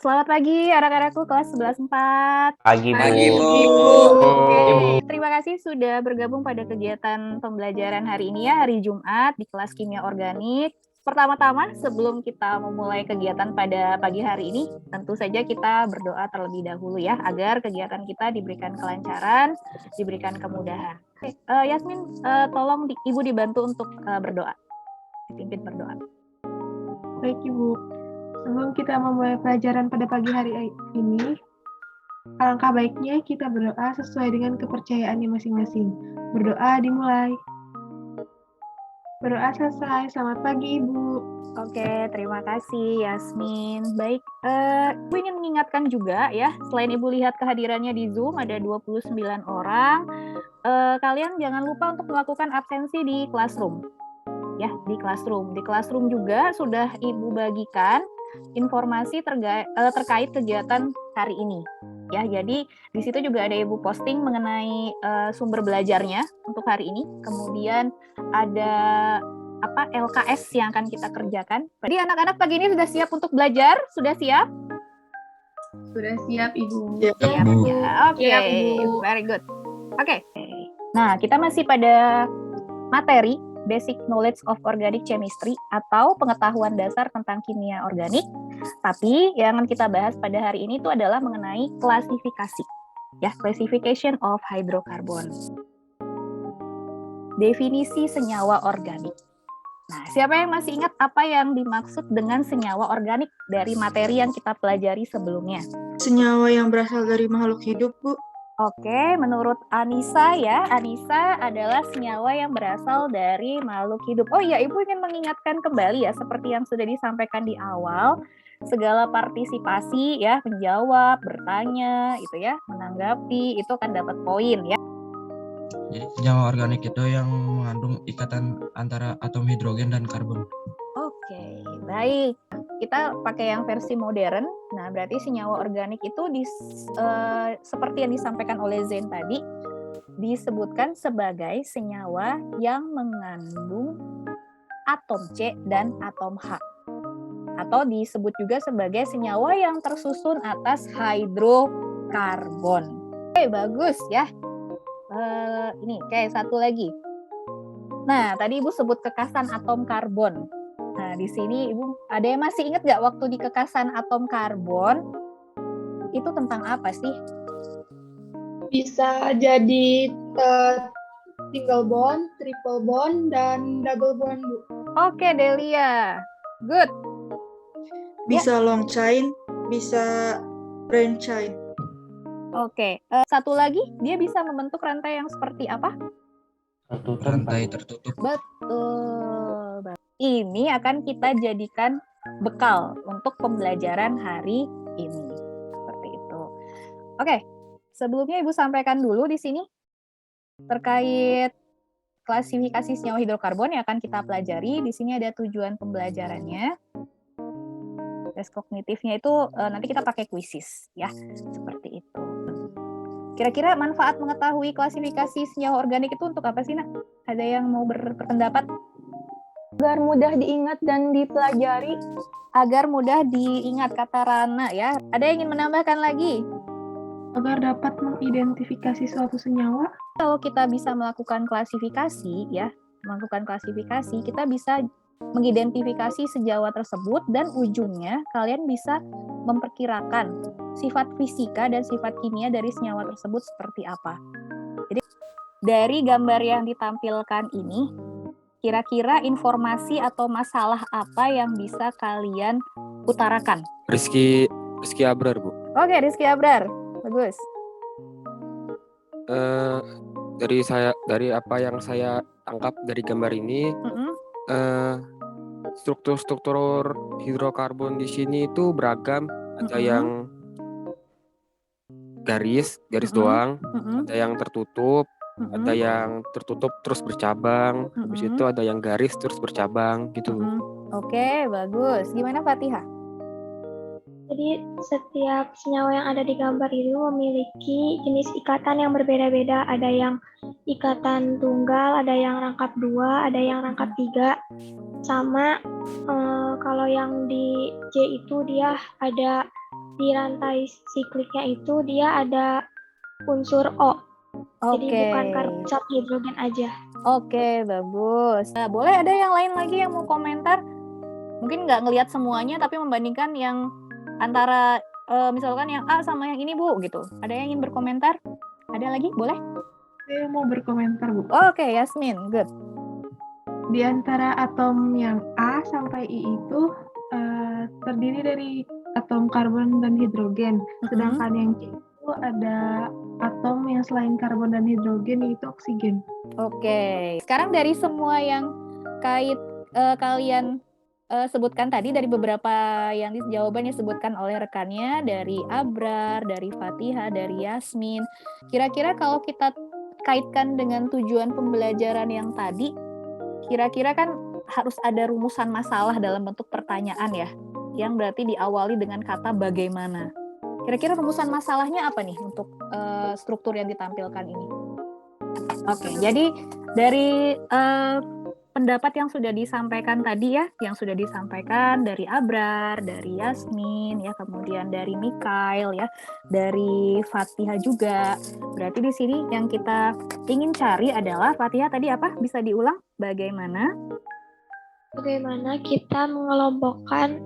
Selamat pagi anak-anakku kelas 11-4. Pagi, Bu. Pagi, Bu. Oke, terima kasih sudah bergabung pada kegiatan pembelajaran hari ini ya, hari Jumat di kelas Kimia Organik. Pertama-tama, sebelum kita memulai kegiatan pada pagi hari ini, tentu saja kita berdoa terlebih dahulu ya, agar kegiatan kita diberikan kelancaran, diberikan kemudahan. Oke, Yasmin, tolong Ibu dibantu untuk berdoa. Dipimpin berdoa. Baik Ibu, sebelum kita memulai pelajaran pada pagi hari ini, alangkah baiknya kita berdoa sesuai dengan kepercayaannya masing-masing. Berdoa dimulai. Berdoa selesai. Selamat pagi Ibu. Oke, terima kasih Yasmin. Baik, Ibu ingin mengingatkan juga ya, selain Ibu lihat kehadirannya di Zoom ada 29 orang, kalian jangan lupa untuk melakukan absensi di Classroom. Ya, di Classroom. Di Classroom juga sudah Ibu bagikan informasi terkait kegiatan hari ini. Ya, jadi di situ juga ada Ibu posting mengenai sumber belajarnya untuk hari ini. Kemudian ada LKS yang akan kita kerjakan. Jadi anak-anak pagi ini sudah siap untuk belajar? Sudah siap? Sudah siap Ibu. Siap, Bu. Oke, very good. Oke. Nah, kita masih pada materi Basic Knowledge of Organic Chemistry atau pengetahuan dasar tentang kimia organik. Tapi yang akan kita bahas pada hari ini itu adalah mengenai klasifikasi. Ya, classification of hydrocarbon. Definisi senyawa organik. Nah, siapa yang masih ingat apa yang dimaksud dengan senyawa organik dari materi yang kita pelajari sebelumnya? Senyawa yang berasal dari makhluk hidup, Bu. Oke, menurut Anissa ya, Anissa adalah senyawa yang berasal dari makhluk hidup. Oh iya, Ibu ingin mengingatkan kembali ya, seperti yang sudah disampaikan di awal, segala partisipasi ya, menjawab, bertanya, itu ya, menanggapi, itu akan dapat poin ya. Jadi senyawa organik itu yang mengandung ikatan antara atom hidrogen dan karbon. Oke, baik. Kita pakai yang versi modern. Nah, berarti senyawa organik itu seperti yang disampaikan oleh Zain tadi, disebutkan sebagai senyawa yang mengandung atom C dan atom H. Atau disebut juga sebagai senyawa yang tersusun atas hidrokarbon. Oke, bagus ya. Ini kayak satu lagi. Nah, tadi Ibu sebut kekasan atom karbon. Nah, di sini Ibu ada yang masih ingat nggak waktu di kekasan atom karbon itu tentang apa sih? Bisa jadi single bond, triple bond, dan double bond, Bu. Oke, Delia. Good. Bisa long chain, bisa branch chain. Oke, satu lagi, dia bisa membentuk rantai yang seperti apa? Rantai tertutup. Betul. Ini akan kita jadikan bekal untuk pembelajaran hari ini. Seperti itu. Oke, sebelumnya Ibu sampaikan dulu di sini terkait klasifikasi senyawa hidrokarbon yang akan kita pelajari. Di sini ada tujuan pembelajarannya. Tes kognitifnya itu nanti kita pakai kuisis ya, seperti itu. Kira-kira manfaat mengetahui klasifikasi senyawa organik itu untuk apa sih, Nak? Ada yang mau berpendapat? Agar mudah diingat dan dipelajari. Agar mudah diingat, kata Rana ya. Ada yang ingin menambahkan lagi? Agar dapat mengidentifikasi suatu senyawa. Kalau kita bisa melakukan klasifikasi ya, kita bisa mengidentifikasi senyawa tersebut dan ujungnya kalian bisa memperkirakan sifat fisika dan sifat kimia dari senyawa tersebut seperti apa. Jadi dari gambar yang ditampilkan ini, kira-kira informasi atau masalah apa yang bisa kalian utarakan? Rizky Abrar, Bu. Oke, Rizky Abrar. Bagus. Dari apa yang saya tangkap dari gambar ini, struktur hidrokarbon di sini itu beragam. Ada yang garis doang, ada yang tertutup, ada yang tertutup terus bercabang, habis itu ada yang garis terus bercabang gitu. Oke, bagus. Gimana Fatihah? Jadi setiap senyawa yang ada di gambar itu memiliki jenis ikatan yang berbeda-beda. Ada yang ikatan tunggal, ada yang rangkap 2, ada yang rangkap 3. Sama kalau yang di C itu dia ada di rantai sikliknya itu dia ada unsur O. Jadi Oke. bukan karbon sama hidrogen aja. Oke, bagus. Nah, boleh ada yang lain lagi yang mau komentar? Mungkin nggak ngelihat semuanya, tapi membandingkan yang antara misalkan yang A sama yang ini, Bu, gitu. Ada yang ingin berkomentar? Ada lagi? Boleh? Saya mau berkomentar, Bu. Oke, Yasmin, good. Di antara atom yang A sampai I itu terdiri dari atom karbon dan hidrogen. Sedangkan yang C itu ada atom yang selain karbon dan hidrogen, yaitu oksigen. Oke, sekarang dari semua yang kalian sebutkan tadi, dari beberapa yang jawaban yang disebutkan oleh rekannya, dari Abrar, dari Fatihah, dari Yasmin, kira-kira kalau kita kaitkan dengan tujuan pembelajaran yang tadi, kira-kira kan harus ada rumusan masalah dalam bentuk pertanyaan ya, yang berarti diawali dengan kata bagaimana. Kira-kira rumusan masalahnya apa nih untuk struktur yang ditampilkan ini? Oke, jadi dari pendapat yang sudah disampaikan tadi ya, yang sudah disampaikan dari Abrar, dari Yasmin, ya, kemudian dari Mikail, ya, dari Fatihah juga. Berarti di sini yang kita ingin cari adalah, Fatihah tadi apa? Bisa diulang? Bagaimana Kita mengelompokkan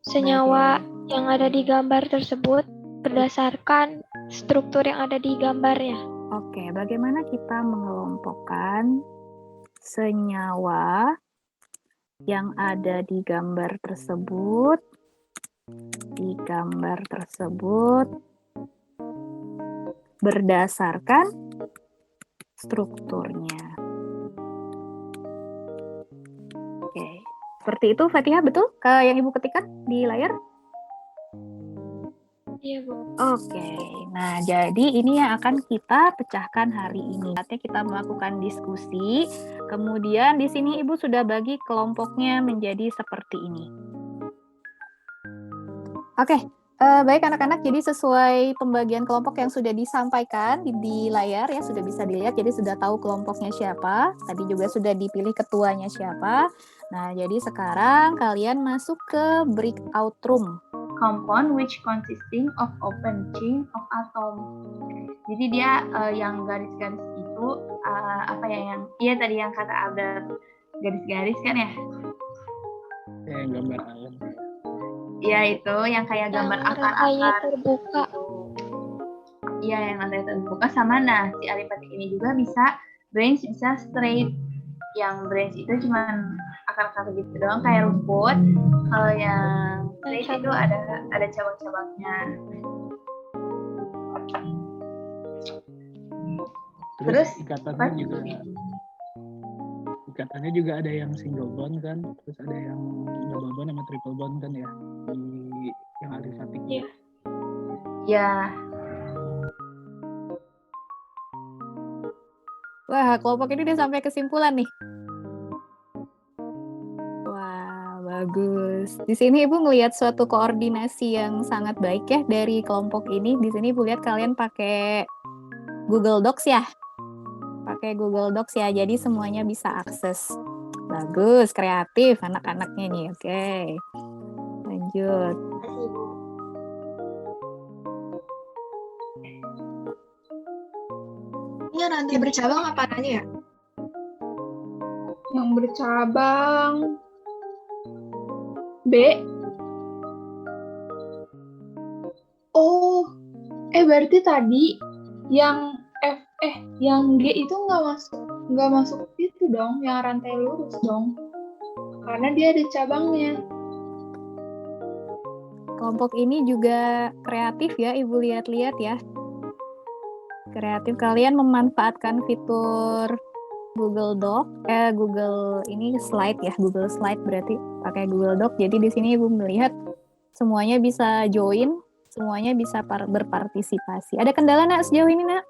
senyawa yang ada di gambar tersebut berdasarkan struktur yang ada di gambarnya. Oke, bagaimana kita mengelompokkan senyawa yang ada di gambar tersebut berdasarkan strukturnya. Oke, seperti itu Fatihah, betul? Yang Ibu ketikkan di layar? Iya, Bu. Oke, nah jadi ini yang akan kita pecahkan hari ini. Saatnya kita melakukan diskusi. Kemudian di sini Ibu sudah bagi kelompoknya menjadi seperti ini. Oke, baik anak-anak. Jadi sesuai pembagian kelompok yang sudah disampaikan di layar ya, sudah bisa dilihat. Jadi sudah tahu kelompoknya siapa. Tadi juga sudah dipilih ketuanya siapa. Nah, jadi sekarang kalian masuk ke breakout room. Compound which consisting of open chain of atom. Jadi dia yang garis-garis itu apa ya, yang tadi yang kata Abdul, garis-garis kan ya? Yang gambar alam. Iya, itu yang kayak gambar akar-akar terbuka. Iya, yang lantai terbuka sama. Nah, si alifatik ini juga bisa branch, bisa straight. Yang branch itu cuman akar-akar gitu doang kayak rumput. Kalau yang straight itu ada cabang-cabangnya. Terus ikatannya juga ada yang single bond kan, terus ada yang double bond sama triple bond kan ya, di yang alifatik. Iya. Ya. Wah, kelompok ini udah sampai kesimpulan nih. Wah, bagus. Di sini Ibu ngelihat suatu koordinasi yang sangat baik ya dari kelompok ini. Di sini Ibu lihat kalian pakai Google Docs ya. Pakai Google Docs ya, jadi semuanya bisa akses. Bagus, kreatif anak-anaknya nih. Oke. Lanjut. Ini rantai bercabang apa aja ya? Yang bercabang B. Oh, berarti tadi yang yang G itu nggak masuk itu dong, yang rantai lurus dong, karena dia ada cabangnya. Kelompok ini juga kreatif ya, Ibu lihat-lihat ya. Kreatif, kalian memanfaatkan fitur Google Google ini slide ya, Google Slide berarti pakai Google Doc. Jadi di sini Ibu melihat semuanya bisa join, semuanya bisa berpartisipasi. Ada kendala nak sejauh ini nak?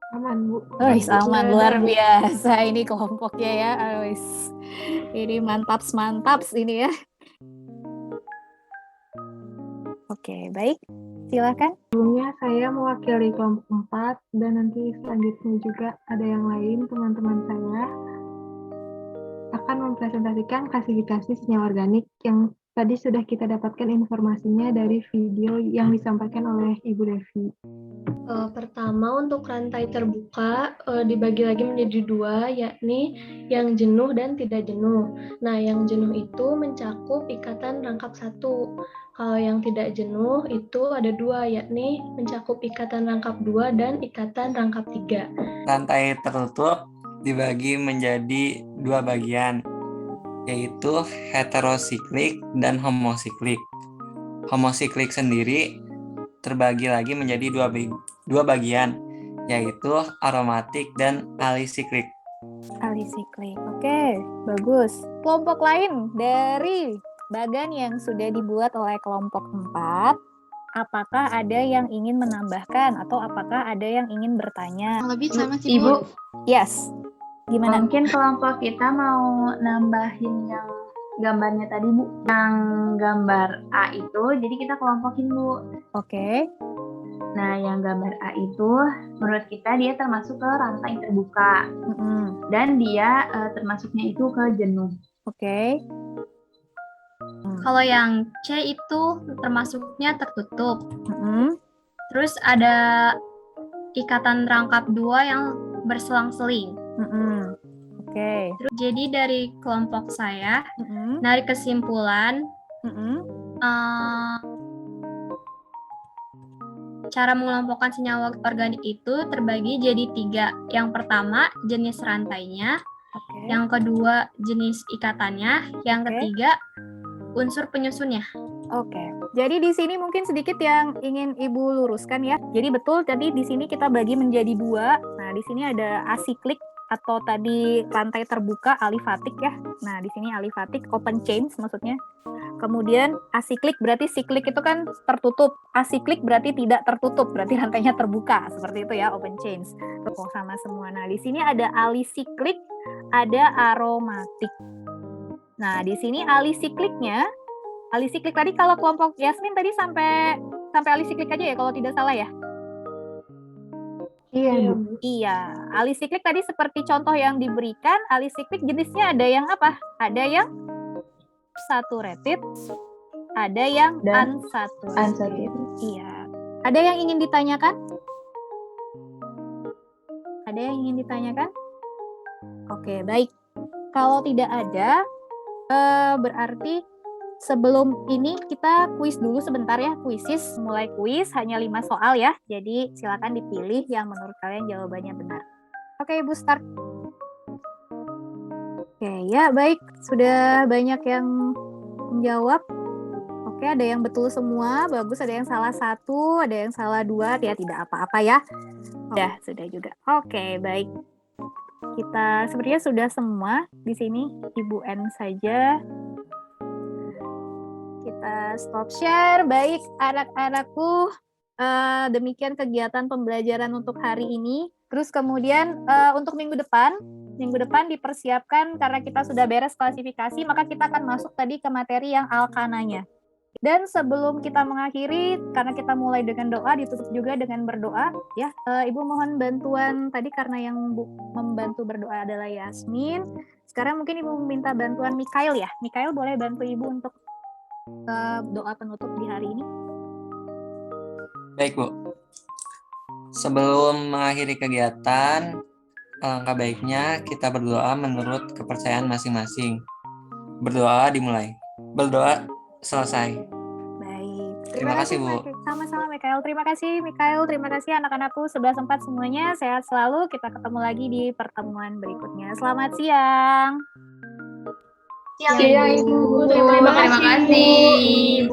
Aman, Bu. Aman, luar biasa ini kelompoknya ya. Ini mantaps ini ya. Oke, baik. Silakan. Sebelumnya saya mewakili kelompok 4 dan nanti selanjutnya juga ada yang lain teman-teman saya akan mempresentasikan klasifikasi senyawa organik yang Tadi sudah kita dapatkan informasinya dari video yang disampaikan oleh Ibu Devi. Pertama, untuk rantai terbuka dibagi lagi menjadi dua, yakni yang jenuh dan tidak jenuh. Nah, yang jenuh itu mencakup ikatan rangkap 1. Kalau yang tidak jenuh itu ada 2, yakni mencakup ikatan rangkap 2 dan ikatan rangkap 3. Rantai tertutup dibagi menjadi 2 bagian, yaitu heterosiklik dan homosiklik. Homosiklik sendiri terbagi lagi menjadi 2 bagian, yaitu aromatik dan alisiklik. Alisiklik. Oke, bagus. Kelompok lain dari bagan yang sudah dibuat oleh kelompok 4, apakah ada yang ingin menambahkan atau apakah ada yang ingin bertanya? Lebih sama sih, Ibu, Bu. Yes. Gimana? mungkin kelompok kita mau nambahin yang gambarnya tadi, Bu. Yang gambar A itu, jadi kita kelompokin, Bu. Oke. Nah, yang gambar A itu, menurut kita dia termasuk ke rantai terbuka. Dan dia termasuknya itu ke jenuh. Oke. Kalau yang C itu termasuknya tertutup. Terus ada ikatan rangkap 2 yang berselang-seling. Oke. Jadi dari kelompok saya, narik kesimpulan, cara mengelompokkan senyawa organik itu terbagi jadi 3. Yang pertama, jenis rantainya. Yang kedua, jenis ikatannya. Yang ketiga, unsur penyusunnya. Oke. Jadi di sini mungkin sedikit yang ingin Ibu luruskan ya. Jadi betul tadi di sini kita bagi menjadi 2. Nah, di sini ada asiklik atau tadi rantai terbuka alifatik ya. Nah, di sini alifatik open chains maksudnya. Kemudian asiklik berarti siklik itu kan tertutup. Asiklik berarti tidak tertutup, berarti rantainya terbuka. Seperti itu ya, open chains. Terus sama semua. Nah, di sini ada alisiklik, ada aromatik. Nah, di sini alisikliknya, alisiklik tadi kalau kelompok Yasmin tadi sampai alisiklik aja ya kalau tidak salah ya? Iya, Bu. Iya, alisiklik tadi seperti contoh yang diberikan, alisiklik jenisnya ada yang apa? Ada yang saturated, ada yang unsaturated. Iya. Ada yang ingin ditanyakan? Ada yang ingin ditanyakan? Oke, baik. Kalau tidak ada, berarti sebelum ini kita kuis dulu sebentar ya, kuisis, mulai kuis hanya 5 soal ya. Jadi silakan dipilih yang menurut kalian jawabannya benar. Oke, Ibu start. Oke, ya baik. Sudah banyak yang menjawab. Oke, ada yang betul semua, bagus. Ada yang salah 1, ada yang salah 2, ya tidak apa-apa ya. Sudah juga. Oke, baik. Kita sepertinya sudah semua di sini. Ibu N saja. Kita stop share. Baik, anak-anakku, demikian kegiatan pembelajaran untuk hari ini. Terus kemudian untuk minggu depan dipersiapkan karena kita sudah beres klasifikasi, maka kita akan masuk tadi ke materi yang alkananya. Dan sebelum kita mengakhiri, karena kita mulai dengan doa, ditutup juga dengan berdoa, ya. Ibu mohon bantuan tadi karena yang membantu berdoa adalah Yasmin. Sekarang mungkin Ibu minta bantuan Mikael ya. Mikael boleh bantu Ibu untuk doa penutup di hari ini? Baik, Bu. Sebelum mengakhiri kegiatan, alangkah baiknya kita berdoa menurut kepercayaan masing-masing. Berdoa dimulai. Berdoa selesai. Baik. Terima kasih, Bu. Sama-sama, Mikael. Terima kasih, Mikael. Terima kasih anak-anakku sudah sempat semuanya. Sehat selalu. Kita ketemu lagi di pertemuan berikutnya. Selamat siang. Siang, Ibu. Terima kasih.